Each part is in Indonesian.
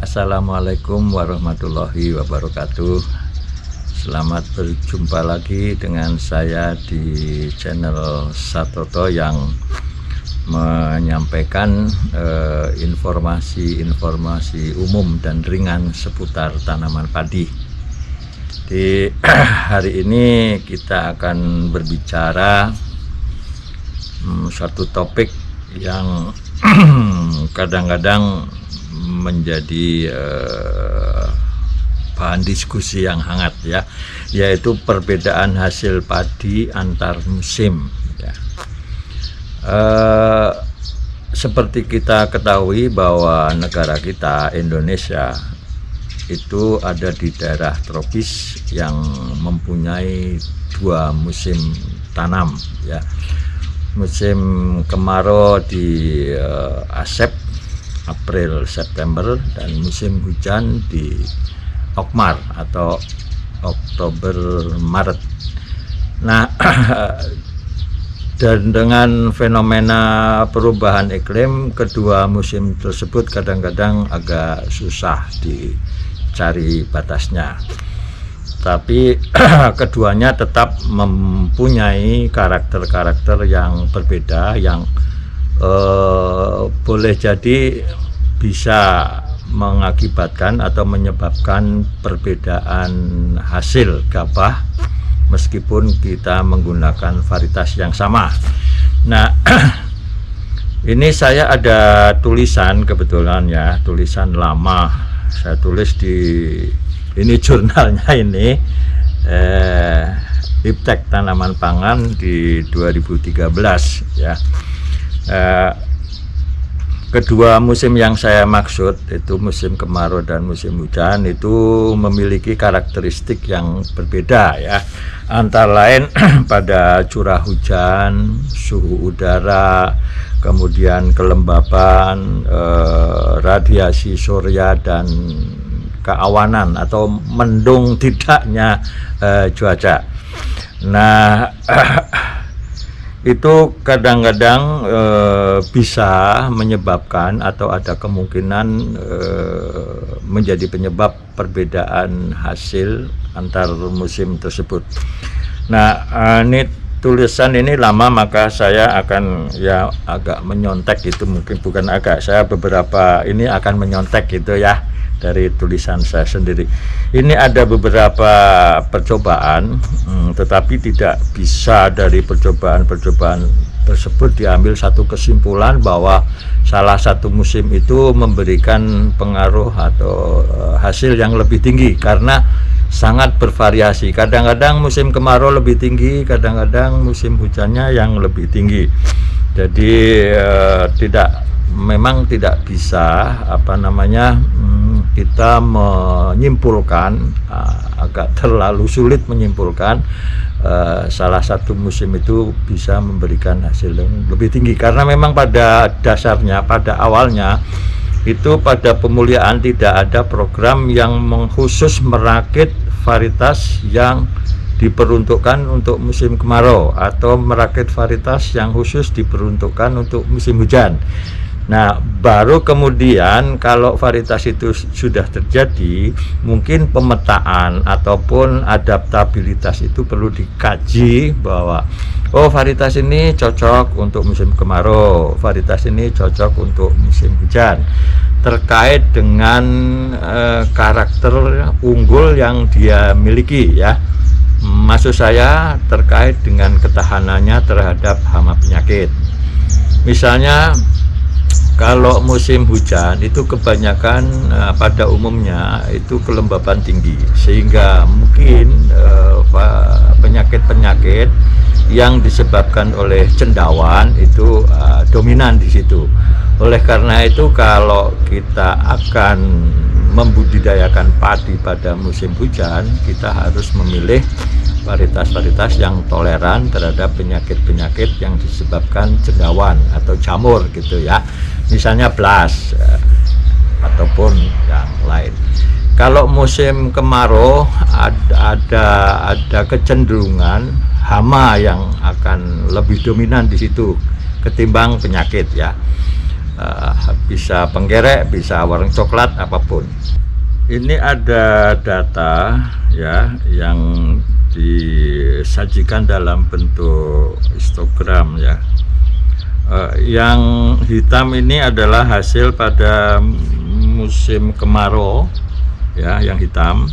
Assalamualaikum warahmatullahi wabarakatuh. Selamat berjumpa lagi dengan saya di channel Satoto yang menyampaikan informasi-informasi umum dan ringan seputar tanaman padi. Di hari ini kita akan berbicara satu topik yang kadang-kadang menjadi bahan diskusi yang hangat, ya, yaitu perbedaan hasil padi antar musim, ya. Seperti kita ketahui bahwa negara kita Indonesia itu ada di daerah tropis yang mempunyai dua musim tanam, ya. Musim kemarau di Asep April September dan musim hujan di Okmar atau Oktober Maret. Nah, dan dengan fenomena perubahan iklim, kedua musim tersebut kadang-kadang agak susah dicari batasnya. Tapi keduanya tetap mempunyai karakter-karakter yang berbeda, yang boleh jadi bisa mengakibatkan atau menyebabkan perbedaan hasil gabah meskipun kita menggunakan varietas yang sama. Nah, ini saya ada tulisan, kebetulan ya, tulisan lama saya tulis di ini jurnalnya ini, Iptek Tanaman Pangan di 2013, ya. Kedua musim yang saya maksud, itu musim kemarau dan musim hujan, itu memiliki karakteristik yang berbeda, ya. Antara lain pada curah hujan, suhu udara, kemudian kelembaban, radiasi surya, dan keawanan atau mendung tidaknya cuaca. Nah, itu kadang-kadang bisa menyebabkan atau ada kemungkinan menjadi penyebab perbedaan hasil antar musim tersebut. Nah, ini tulisan ini lama, maka saya akan ya agak menyontek, itu mungkin bukan agak, saya beberapa ini akan menyontek gitu ya dari tulisan saya sendiri. Ini ada beberapa percobaan, tetapi tidak bisa dari percobaan-percobaan tersebut diambil satu kesimpulan bahwa salah satu musim itu memberikan pengaruh atau hasil yang lebih tinggi, karena sangat bervariasi. Kadang-kadang musim kemarau lebih tinggi, kadang-kadang musim hujannya yang lebih tinggi. Jadi memang tidak bisa kita menyimpulkan, agak terlalu sulit menyimpulkan salah satu musim itu bisa memberikan hasil yang lebih tinggi, karena memang pada dasarnya, pada awalnya itu pada pemuliaan tidak ada program yang khusus merakit varietas yang diperuntukkan untuk musim kemarau atau merakit varietas yang khusus diperuntukkan untuk musim hujan. Nah, baru kemudian kalau varietas itu sudah terjadi, mungkin pemetaan ataupun adaptabilitas itu perlu dikaji bahwa oh, varietas ini cocok untuk musim kemarau, varietas ini cocok untuk musim hujan, terkait dengan karakter unggul yang dia miliki, ya. Maksud saya terkait dengan ketahanannya terhadap hama penyakit. Misalnya kalau musim hujan itu kebanyakan pada umumnya itu kelembaban tinggi, sehingga mungkin penyakit-penyakit yang disebabkan oleh cendawan itu dominan di situ. Oleh karena itu, kalau kita akan membudidayakan padi pada musim hujan, kita harus memilih varietas-varietas yang toleran terhadap penyakit-penyakit yang disebabkan cendawan atau jamur gitu, ya. Misalnya blas ataupun yang lain. Kalau musim kemarau ada kecenderungan hama yang akan lebih dominan di situ ketimbang penyakit, ya. bisa penggerek, bisa warna coklat, apapun. Ini ada data ya yang disajikan dalam bentuk histogram ya. Yang hitam ini adalah hasil pada musim kemarau ya, yang hitam.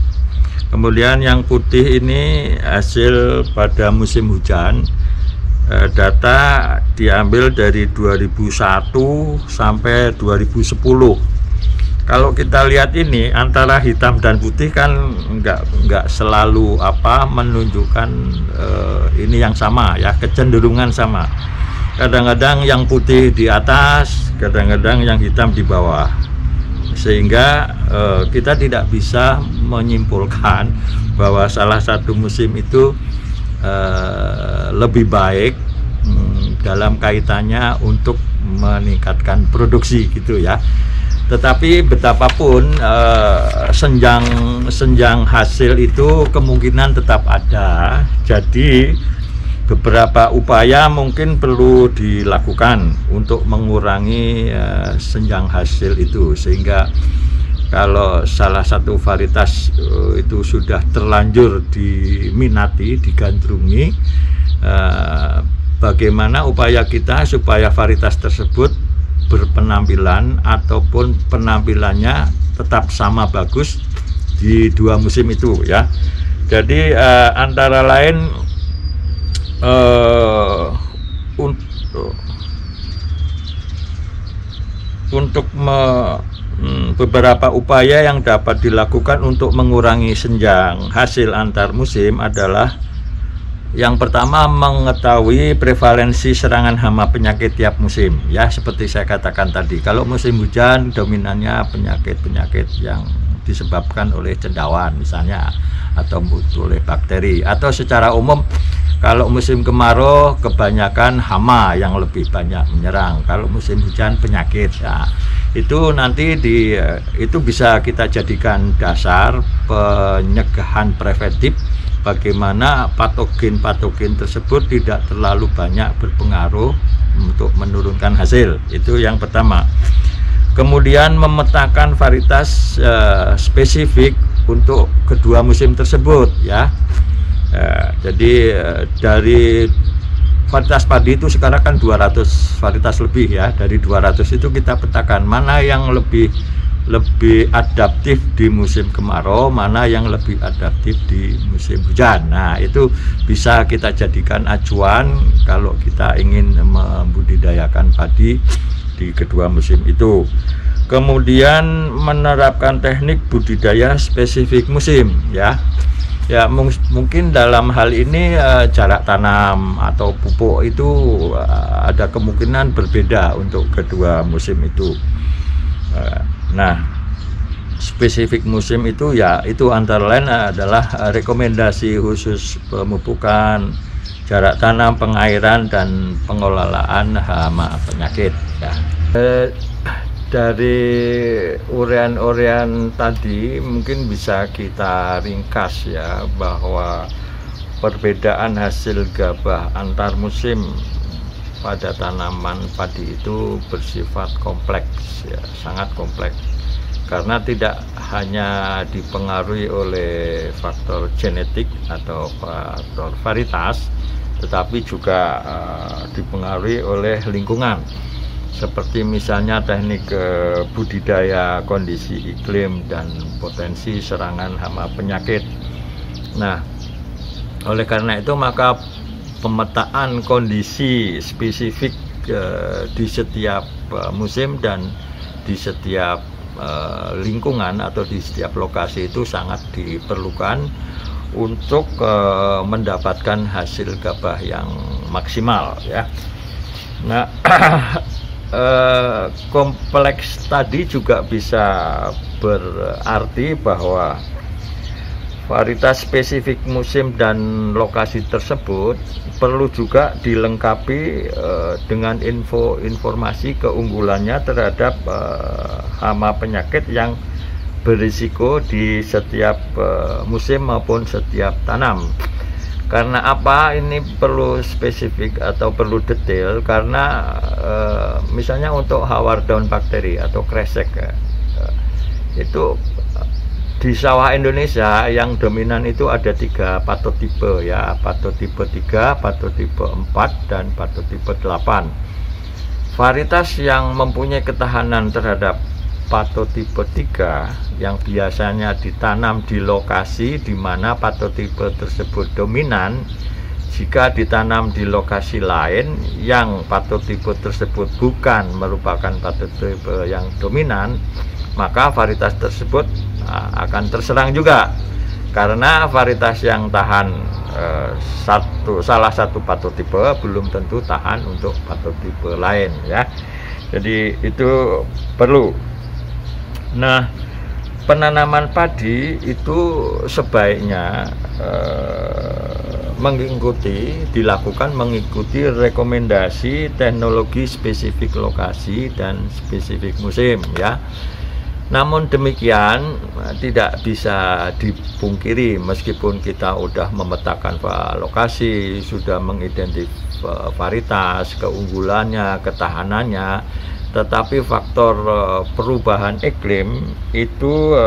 Kemudian yang putih ini hasil pada musim hujan. Data diambil dari 2001 sampai 2010. Kalau kita lihat ini antara hitam dan putih kan nggak selalu menunjukkan ini yang sama ya, kecenderungan sama. Kadang-kadang yang putih di atas, kadang-kadang yang hitam di bawah, sehingga kita tidak bisa menyimpulkan bahwa salah satu musim itu lebih baik dalam kaitannya untuk meningkatkan produksi gitu ya. Tetapi betapapun senjang hasil itu kemungkinan tetap ada. Jadi beberapa upaya mungkin perlu dilakukan untuk mengurangi senjang hasil itu, sehingga kalau salah satu varietas itu sudah terlanjur diminati, digandrungi, bagaimana upaya kita supaya varietas tersebut berpenampilan ataupun penampilannya tetap sama bagus di dua musim itu ya. Jadi antara lain untuk beberapa upaya yang dapat dilakukan untuk mengurangi senjang hasil antar musim adalah yang pertama, mengetahui prevalensi serangan hama penyakit tiap musim ya, seperti saya katakan tadi. Kalau musim hujan dominannya penyakit-penyakit yang disebabkan oleh cendawan misalnya, atau oleh bakteri, atau secara umum kalau musim kemarau kebanyakan hama yang lebih banyak menyerang. Kalau musim hujan penyakit ya. Itu nanti itu bisa kita jadikan dasar pencegahan preventif, bagaimana patogen-patogen tersebut tidak terlalu banyak berpengaruh untuk menurunkan hasil. Itu yang pertama. Kemudian memetakan varietas spesifik untuk kedua musim tersebut ya. Jadi dari varietas padi itu sekarang kan 200 varietas lebih ya. Dari 200 itu kita petakan mana yang lebih adaptif di musim kemarau, mana yang lebih adaptif di musim hujan. Nah, itu bisa kita jadikan acuan kalau kita ingin membudidayakan padi di kedua musim itu. Kemudian menerapkan teknik budidaya spesifik musim ya. Ya mungkin dalam hal ini jarak tanam atau pupuk itu ada kemungkinan berbeda untuk kedua musim itu. Nah, spesifik musim itu ya, itu antara lain adalah rekomendasi khusus pemupukan, jarak tanam, pengairan, dan pengelolaan hama penyakit ya. Dari urean-urean tadi mungkin bisa kita ringkas ya, bahwa perbedaan hasil gabah antar musim pada tanaman padi itu bersifat kompleks ya, sangat kompleks, karena tidak hanya dipengaruhi oleh faktor genetik atau faktor varietas, tetapi juga dipengaruhi oleh lingkungan, seperti misalnya teknik budidaya, kondisi iklim, dan potensi serangan hama penyakit. Nah, oleh karena itu maka pemetaan kondisi spesifik di setiap musim dan di setiap lingkungan atau di setiap lokasi itu sangat diperlukan untuk mendapatkan hasil gabah yang maksimal ya. Nah, kompleks tadi juga bisa berarti bahwa varietas spesifik musim dan lokasi tersebut perlu juga dilengkapi dengan informasi keunggulannya terhadap hama penyakit yang berisiko di setiap musim maupun setiap tanam. Karena apa ini perlu spesifik atau perlu detail? Karena misalnya untuk hawar daun bakteri atau kresek itu di sawah Indonesia yang dominan itu ada 3 patotipe ya, patotipe 3, patotipe 4, dan patotipe 8. Varietas yang mempunyai ketahanan terhadap patotipe 3 yang biasanya ditanam di lokasi di mana patotipe tersebut dominan, jika ditanam di lokasi lain yang patotipe tersebut bukan merupakan patotipe yang dominan, maka varietas tersebut akan terserang juga, karena varietas yang tahan salah satu patotipe belum tentu tahan untuk patotipe lain ya. Jadi itu perlu. Nah, penanaman padi itu sebaiknya dilakukan mengikuti rekomendasi teknologi spesifik lokasi dan spesifik musim ya. Namun demikian tidak bisa dipungkiri, meskipun kita sudah memetakan lokasi, sudah mengidentifikasi varietas, keunggulannya, ketahanannya, tetapi faktor perubahan iklim itu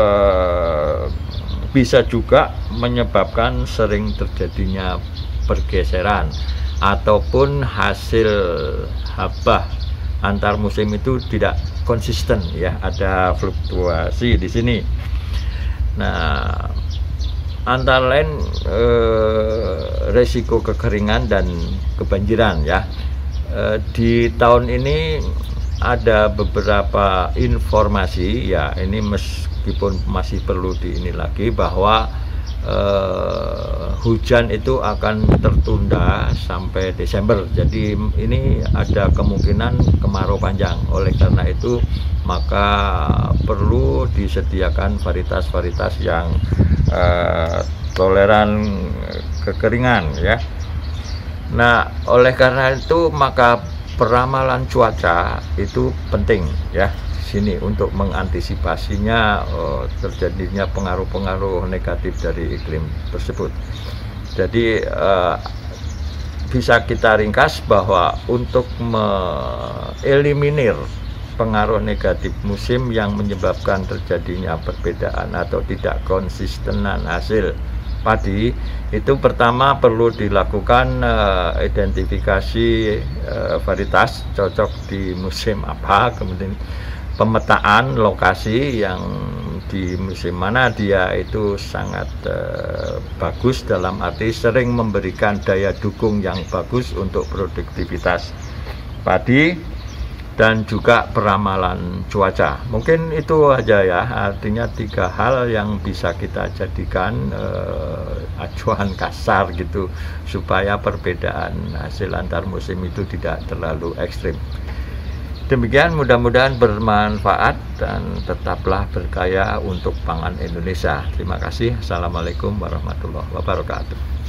bisa juga menyebabkan sering terjadinya pergeseran ataupun hasil habah antar musim itu tidak konsisten ya, ada fluktuasi di sini. Nah, antara lain resiko kekeringan dan kebanjiran ya. Di tahun ini ada beberapa informasi ya, ini meskipun masih perlu ini lagi, bahwa hujan itu akan tertunda sampai Desember. Jadi ini ada kemungkinan kemarau panjang. Oleh karena itu maka perlu disediakan varietas-varietas yang toleran kekeringan ya. Nah, oleh karena itu maka peramalan cuaca itu penting ya sini untuk mengantisipasinya terjadinya pengaruh-pengaruh negatif dari iklim tersebut. Jadi bisa kita ringkas bahwa untuk mengeliminir pengaruh negatif musim yang menyebabkan terjadinya perbedaan atau tidak konsistenan hasil padi, itu pertama perlu dilakukan identifikasi varietas cocok di musim apa, kemudian pemetaan lokasi yang di musim mana dia itu sangat bagus, dalam arti sering memberikan daya dukung yang bagus untuk produktivitas padi, dan juga peramalan cuaca. Mungkin itu aja ya, artinya 3 hal yang bisa kita jadikan acuan kasar gitu, supaya perbedaan hasil antar musim itu tidak terlalu ekstrim. Demikian, mudah-mudahan bermanfaat dan tetaplah berkaya untuk pangan Indonesia. Terima kasih. Assalamualaikum warahmatullahi wabarakatuh.